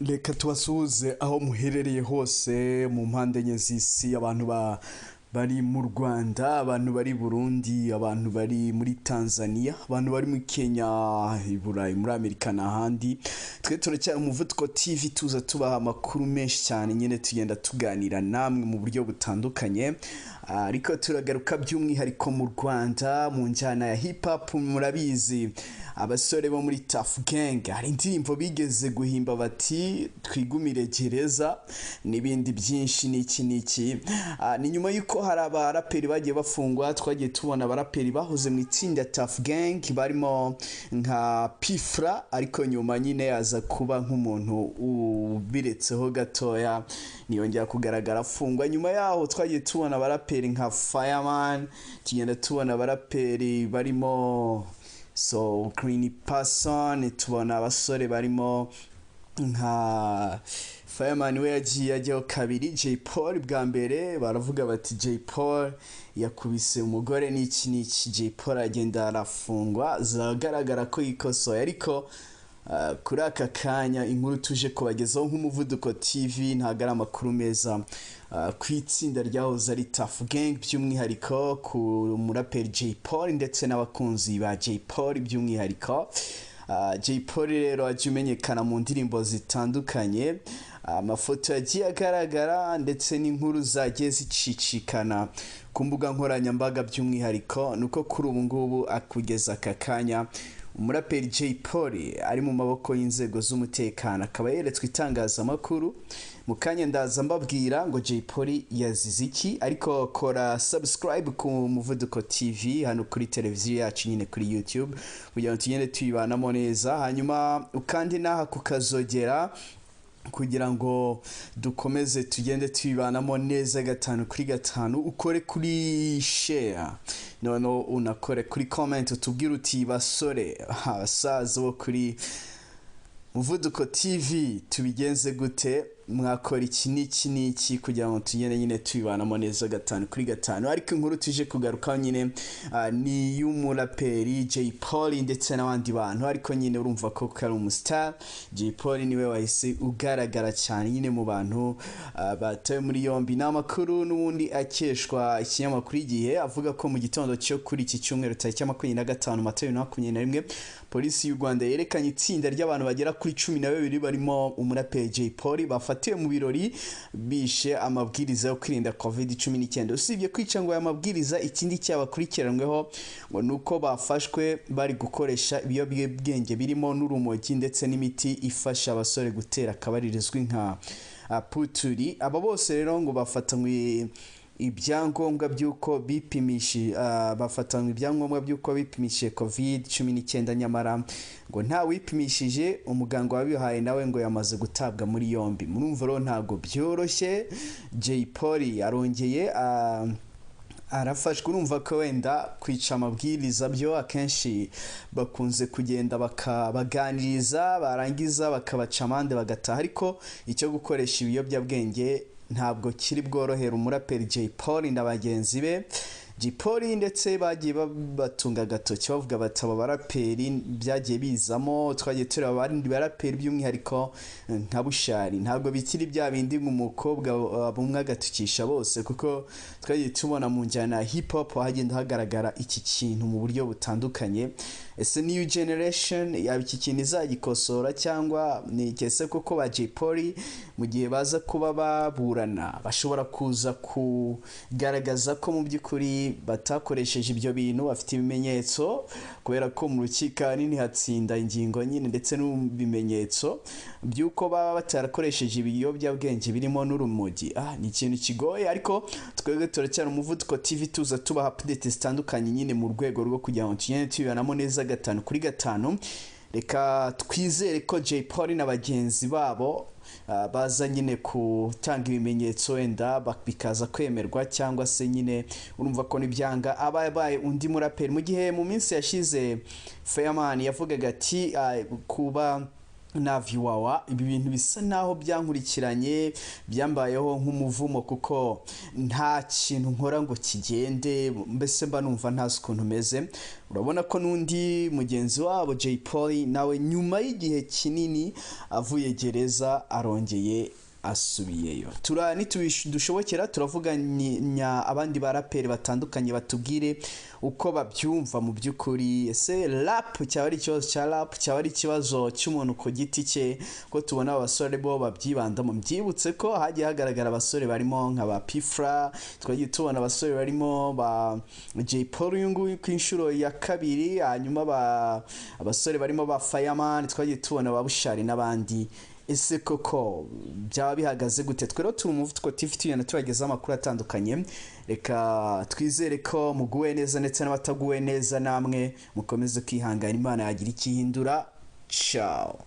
Reka tubasuhuze aho muherereye hose mu mpande enye z'isi, abantu bari mu Rwanda, abantu bari Burundi, abantu bari muri Tanzania, abantu bari muri Kenya, i Burayi, muri Amerika n'ahandi. Twe turacyari Umuvuduko TV, tuza tubaha amakuru menshi cyane, nyine tugenda tuganira namwe mu buryo butandukanye. Ariko turagaruka by'umwihariko mu Rwanda mu njyana ya hip hop. Murabizi abasore bo muri Tuff Gang hari indirimbo bigeze guhimba bati twigumire gereza n'ibindi byinshi n'iki ni nyuma yuko hari abaraperi bagiye bafungwa. Twagiye tubona abaraperi bahoze mu itsinda Tuff Gang barimo nka Pfla, ariko nyuma nyine yaza kuba nk'umuntu ubiretseho gatoya niyongera kugaragara afungwa. Nyuma yaho twagiye tubona abaraperi nka Fireman, tugenda tubona abaraperi barimo Green Person, tubona abasore barimo nka Fireman we yagiye ajyaho kabiri. Jay Paul bwa mbere baravuga bati Jay Paul yakubise umugore n'iki. Jay Paul agenda arafungwa, zagaragara ko yikosoye. Ariko kuri aka kanya inkuru tuje kubagezaho nk'Umuvuduko TV ntago ari amakuru meza ku itsinda ryahoze ari Tuff Gang, by'umwihariko ku muraperi Jay Paul ndetse n'abakunzi ba Jay Paul by'umwihariko. Jay Paul rero aje umenyekana mu ndirimbo zitandukanye, amafoto yagiye agaragara ndetse n'inkuru zagiye zicicikana ku mbuga nkoranyambaga. By'umwihariko nuko kuri ubu ngubu akugeza aka kanya umuraperi Jay Paul ari mu maboko y'inzego z'umutekano, akaba yeretswe itangazamakuru. Mu kanya ndaza mbabwira ngo Jay Paul yazize iki, ariko kora subscribe ku Muvuduko TV hano kuri televiziyo yacu nyine kuri YouTube kugira ngo tugende tuyibanamo neza, hanyuma ukandi naha kukazogera kugira ngo dukomeze tugende tubibanamo neza 5/5. ukore kuri share, no unakore kuri comment, utubwire uti basore abasaza bo kuri Muvuduko TV tubigenze gute, mwakora iki n'iki kugira ngo tugende nyine tubibanamo neza 5/5. Ariko inkuru tuje kugaruka nyine ni y'umuraperi Jay Paul ndetse n'abandi bantu, ariko nyine urumva ko kari umustar. Jay Paul niwe wahise ugaragara cyane nyine mu bantu batawe muri yombi. N'amakuru n'ubundi akeshwa ikinyamakuru Igihe avuga ko mu gitondo cyo kuri iki cyumweru tariki 25 Mata 2021 polisi y'u Rwanda yerekanye itsinda ry'abantu bagera kuri 12 barimo umuraperi Jay Paul bafatiwe mu birori bishe amabwiriza yo kwirinda COVID-19. Usibye kwica ngo aya mabwiriza, ikindi cyabakurikiranweho ngo nuko bafashwe bari gukoresha ibiyobyabwenge birimo n'urumogi ndetse n'imiti ifasha abasore gutera akabaririzwi nka puturi. Aba bose rero ngo bafatanywe ibyangombwa by'uko bipimishije COVID-19, nyamara ngo nta wipimishije. Umuganga wabihaye nawe ngo yamaze gutabwa muri yombi. Murumva rero ntago byoroshye. Jay Paul arongeye arafashwe. Urumva ko wenda kwica amabwiriza byo akenshi bakunze kugenda bakabaganiriza, barangiza bakabaca amande bagataha, ariko icyo gukoresha ibiyobyabwenge ntabwo kiri bworohera umuraperi Jay Paul na bagenzi be. Jay Paul ndetse bagiye batunga agatoki bavuga bati aba baraperi byagiye bizamo, twagiye tureba abandi baraperi by'umwihariko nka Bushari ntabwo bikiri bya bindi nk'umukobwa bumwe agatukisha bose, kuko twagiye tubona mu njyana hip hop hagenda hagaragara iki kintu mu buryo butandukanye. Ese new generation yaba iki kintu izagikosora cyangwa ni kese koko ba Jay Paul mu gihe baza kuba baburana bashobora kuza kugaragaza ko mu by'ukuri batakoresheje ibyo bintu, bafite ibimenyetso, kubera ko mu rukiko nini hatsinda ingingo nyine ndetse n'ibimenyetso by'uko baba batarakoresheje ibiyobyabwenge birimo n'urumogi. Ni ikintu kigoye, ariko twebwe turacyari Umuvuduko TV tuza tubaha update zitandukanye nyine mu rwego rwo kugira ngo tugende tubibanamo neza 5/5. Reka twizere ko Jay Paul na bagenzi babo baza nyine gutanga ibimenyetso wenda bikaza kwemerwa, cyangwa se nyine urumva ko nibyanga abaye undi muraperi. Mu gihe mu minsi yashize Fireman yavugaga ati kuba na viwawa. Ibi bintu bisa naho byankurikiranye byambayeho nk'umuvumo, kuko nta kintu nkora ngo kigende, mbese mba numva ntazi ukuntu meze. Urabona ko n'undi mugenzi wabo Jay Polly nawe nyuma y'igihe kinini avuye gereza arongeye asubiyeyo. Nitudushobokera turavuganya abandi baraperi batandukanye batubwire uko babyumva mu by'ukuri. Ese rap cyaba ari ikibazo cya rap, cyaba ari ikibazo cy'umuntu ku giti cye, ko tubona abasore bo babyibandamo. Mbyibutse ko hagiye hagaragara abasore barimo nka ba Pfla, twagiye tubona abasore barimo ba Jay Polly uyu nguyu ku inshuro ya kabiri, hanyuma abasore barimo ba Fireman, twagiye tubona ba Bushari n'abandi. Ese koko byaba bihagaze gute? Twe rero turi Umuvuduko TV tugenda tubagezaho amakuru atandukanye. Reka twizere ko muguwe neza, ndetse n'abataguwe neza namwe mukomeze kwihangana, Imana yagira ikihindura. Ciao.